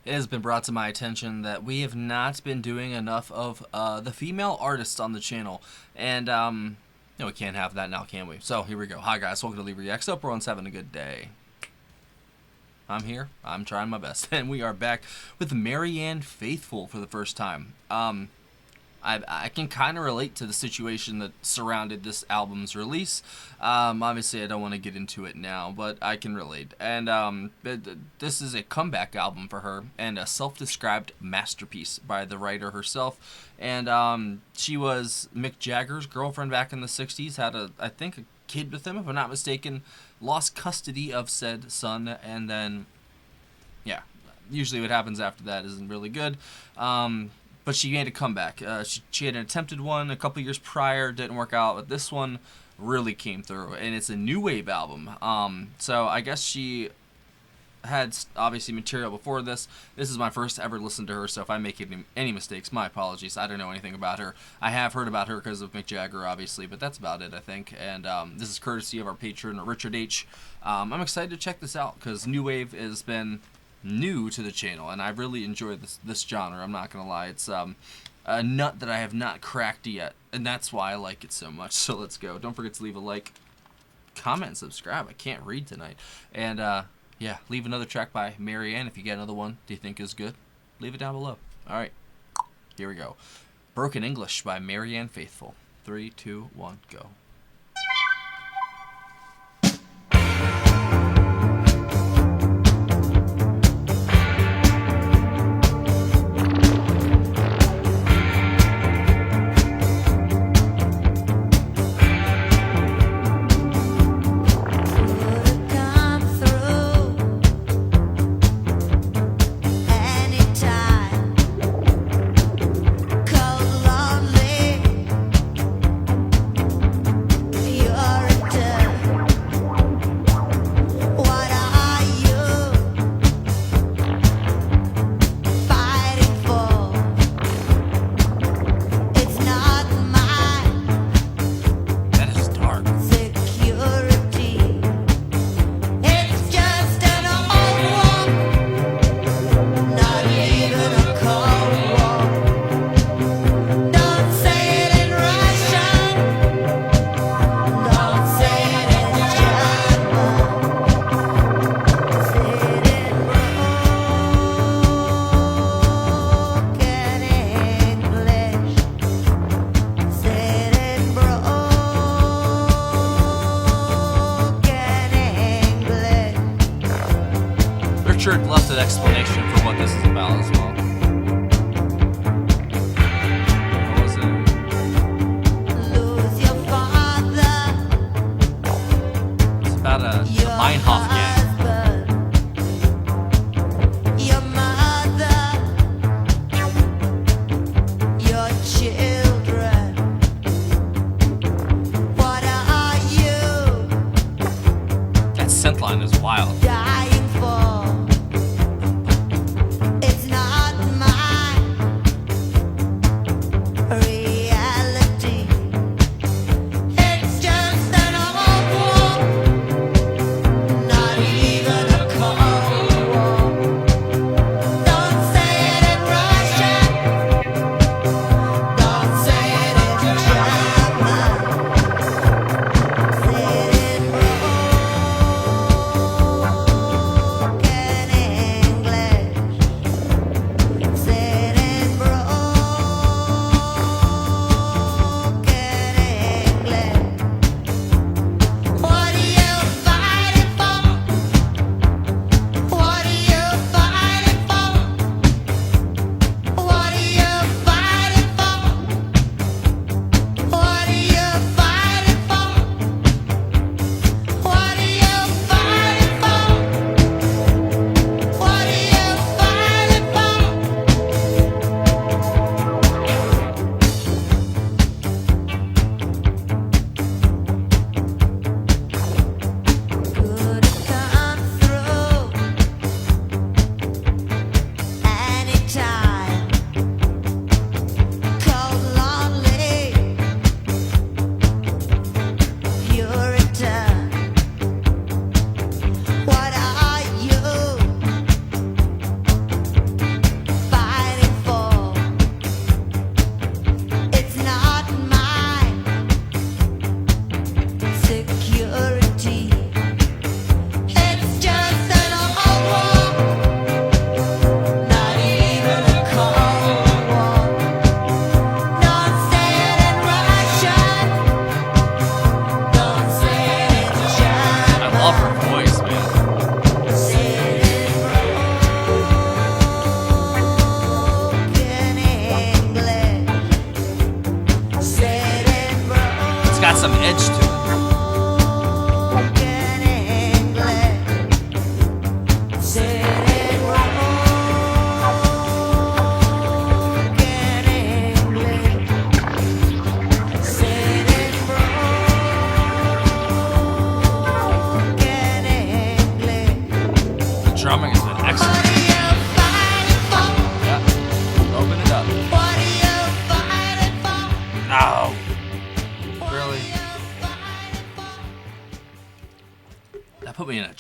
it has been brought to my attention that we have not been doing enough of the female artists on the channel. And, no, we can't have that now, can we? So, here we go. Hi, guys. Welcome to Libra X. Hope everyone's having a good day. I'm here. I'm trying my best. And we are back with Marianne Faithfull for the first time. I can kind of relate to the situation that surrounded this album's release. Obviously, I don't want to get into it now, but I can relate. And this is a comeback album for her and a self-described masterpiece by the writer herself. And she was Mick Jagger's girlfriend back in the 60s, had, I think, a kid with him, if I'm not mistaken, lost custody of said son, and then, yeah, usually what happens after that isn't really good. But she made a comeback. She had an attempted one a couple years prior, didn't work out, but this one really came through, and it's a new wave album. So I guess she had obviously material before this. This is my first ever listen to her, so if I make any mistakes, my apologies. I don't know anything about her. I have heard about her because of Mick Jagger, obviously, but that's about it, I think. And this is courtesy of our patron, Richard H. I'm excited to check this out because new wave has been new to the channel, and I really enjoy this genre. I'm not gonna lie, it's a nut that I have not cracked yet, and that's why I like it so much. So let's go. Don't forget to leave a like, comment, and subscribe. I can't read tonight. And yeah, leave another track by Marianne. If you get another one do you think is good, leave it down below. All right, here we go. Broken English by Marianne Faithfull. 3, 2, 1, go. Richard left an explanation for what this is about as well. What was it? Lose your father. It's about a Meinhof gang. Your mother, your children. What are you That synth line is wild. dying for? It's not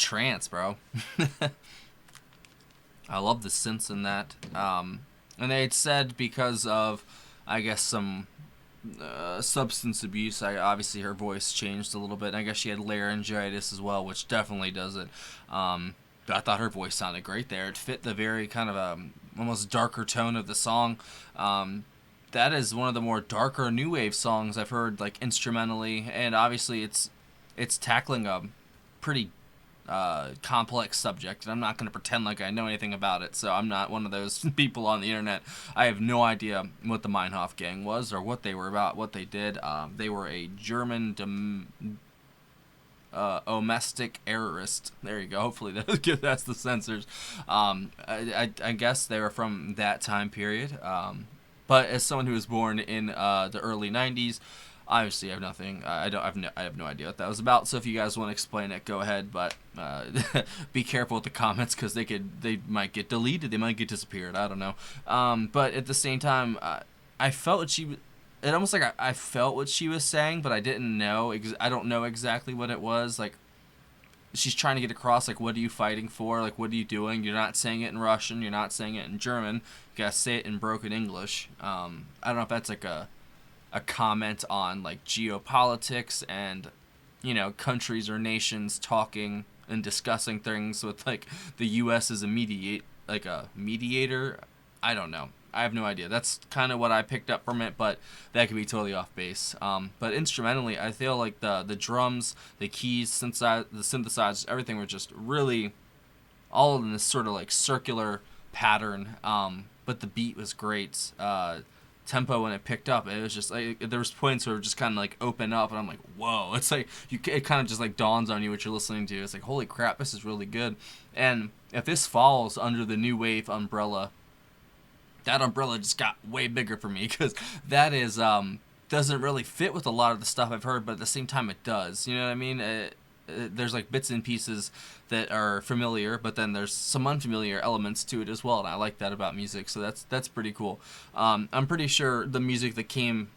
trance, bro. I love the synths in that. And they had said because of, I guess, some substance abuse, obviously her voice changed a little bit. And I guess she had laryngitis as well, which definitely does it. But I thought her voice sounded great there. It fit the very kind of almost darker tone of the song. That is one of the more darker new wave songs I've heard, like instrumentally, and obviously it's tackling a pretty complex subject, and I'm not going to pretend like I know anything about it, so I'm not one of those people on the internet. I have no idea what the Meinhof gang was or what they were about, what they did. They were a German domestic terrorist. There you go. Hopefully that's the censors. I guess they were from that time period. But as someone who was born in the early '90s, obviously I have nothing. I have no idea what that was about. So if you guys want to explain it, go ahead. But be careful with the comments because they might get deleted. They might get disappeared. I don't know. But at the same time, I felt what she. It almost like I felt what she was saying, but I didn't know. I don't know exactly what it was. Like, she's trying to get across, like, what are you fighting for? Like, what are you doing? You're not saying it in Russian. You're not saying it in German. You gotta say it in broken English. I don't know if that's like a comment on, like, geopolitics and, you know, countries or nations talking and discussing things with, like, the U.S. as a mediator. I don't know. I have no idea. That's kind of what I picked up from it, but that could be totally off base. But instrumentally, I feel like the drums, the keys, the synthesizers, everything were just really all in this sort of like circular pattern. But the beat was great. Tempo when it picked up, it was just like there was points where it just kind of like open up, and I'm like, whoa! It's like it kind of just like dawns on you what you're listening to. It's like, holy crap, this is really good. And if this falls under the new wave umbrella, that umbrella just got way bigger for me because that is doesn't really fit with a lot of the stuff I've heard, but at the same time it does. You know what I mean? There's like bits and pieces that are familiar, but then there's some unfamiliar elements to it as well, and I like that about music. So that's pretty cool. I'm pretty sure the music that came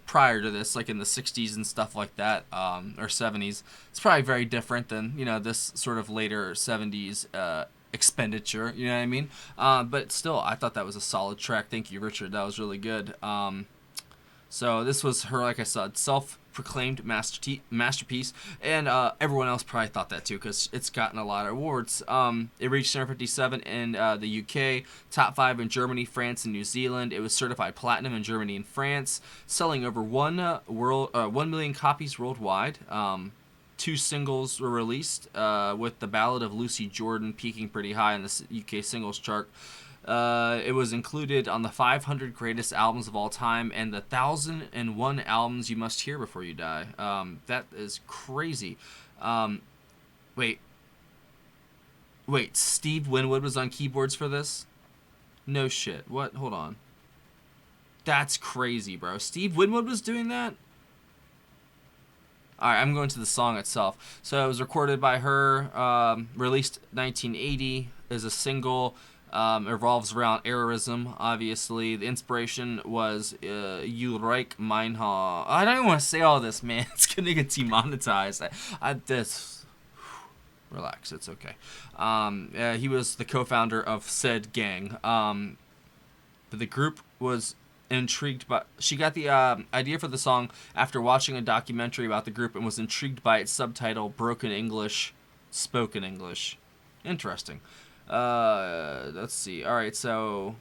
prior to this, like in the 60s and stuff like that, or 70s, it's probably very different than, you know, this sort of later 70s expenditure, you know what I mean? But still, I thought that was a solid track. Thank you, Richard. That was really good. So this was her, like I said, self-proclaimed masterpiece, and everyone else probably thought that too because it's gotten a lot of awards. It reached number 57 in the UK, top 5 in Germany, France, and New Zealand. It was certified platinum in Germany and France, selling over 1 million copies worldwide. 2 singles were released, with the Ballad of Lucy Jordan peaking pretty high in the UK singles chart. It was included on the 500 greatest albums of all time and the 1,001 albums you must hear before you die. That is crazy. Wait, Steve Winwood was on keyboards for this? No shit. What? Hold on. That's crazy, bro. Steve Winwood was doing that? Alright, I'm going to the song itself. So it was recorded by her, released 1980 as a single. It revolves around errorism, obviously. The inspiration was Ulrich Meinhof. I don't even want to say all this, man. It's going to get demonetized. Relax, it's okay. He was the co-founder of said gang. But the group was intrigued by. She got the idea for the song after watching a documentary about the group and was intrigued by its subtitle, Broken English, Spoken English. Interesting. Let's see. Alright, so.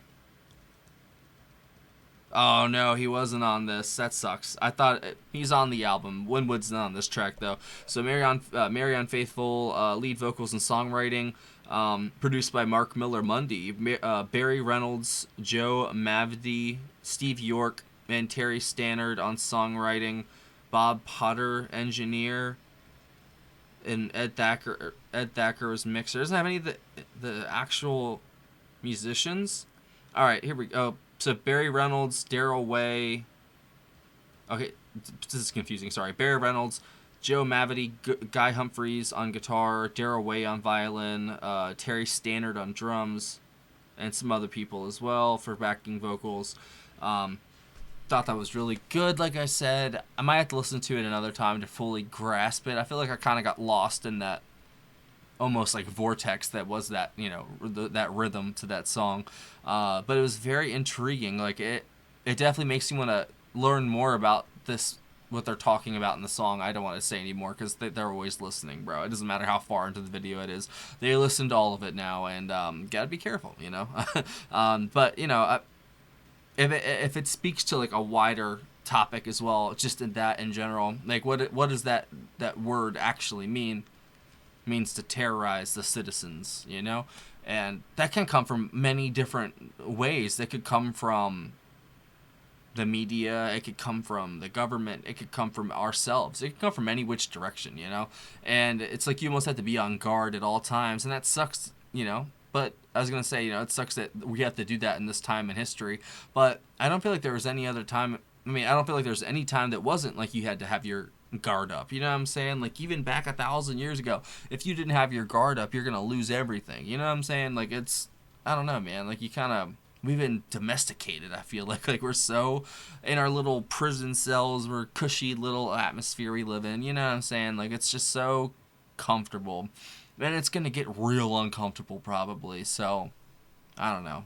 Oh no, he wasn't on this. That sucks. I thought he's on the album. Winwood's not on this track though. So Marianne Faithfull, lead vocals and songwriting. Produced by Mark Miller Mundy, Barry Reynolds, Joe Mavdy, Steve York, and Terry Stannard on songwriting, Bob Potter engineer, and Ed Thacker was mixer. Doesn't have any of the actual musicians. All right, here we go. So Barry Reynolds, Daryl Way. Okay, this is confusing. Sorry, Barry Reynolds, Joe Mavity, Guy Humphreys on guitar, Daryl Way on violin, Terry Stannard on drums, and some other people as well for backing vocals. Thought that was really good. Like I said, I might have to listen to it another time to fully grasp it. I feel like I kind of got lost in that almost like vortex that was that, that rhythm to that song. But it was very intriguing. Like it definitely makes you want to learn more about this, what they're talking about in the song. I don't want to say anymore because they're always listening, bro. It doesn't matter how far into the video it is. They listen to all of it now, and gotta be careful, but if it speaks to like a wider topic as well, just in that in general, like what does that word actually mean? It means to terrorize the citizens, and that can come from many different ways. That could come from the media, it could come from the government, it could come from ourselves, it could come from any which direction, and it's like you almost have to be on guard at all times, and that sucks, but I was gonna say, it sucks that we have to do that in this time in history, but I don't feel like there was any other time. I mean, I don't feel like there's any time that wasn't like you had to have your guard up, you know what I'm saying? Like even back 1,000 years ago, if you didn't have your guard up, you're gonna lose everything, you know what I'm saying? Like it's, I don't know, man, like you kind of, we've been domesticated. I feel like we're so in our little prison cells, we're cushy little atmosphere we live in, you know what I'm saying? Like it's just so comfortable, and it's gonna get real uncomfortable probably. So I don't know,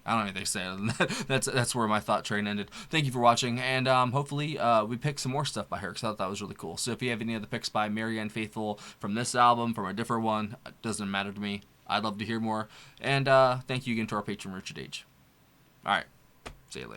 I don't know anything to say other than that. That's where my thought train ended. Thank you for watching, and hopefully we pick some more stuff by her, because I thought that was really cool. So if you have any other picks by Marianne Faithfull from this album, from a different one, it doesn't matter to me. I'd love to hear more. And thank you again to our patron, Richard H. All right. See you later.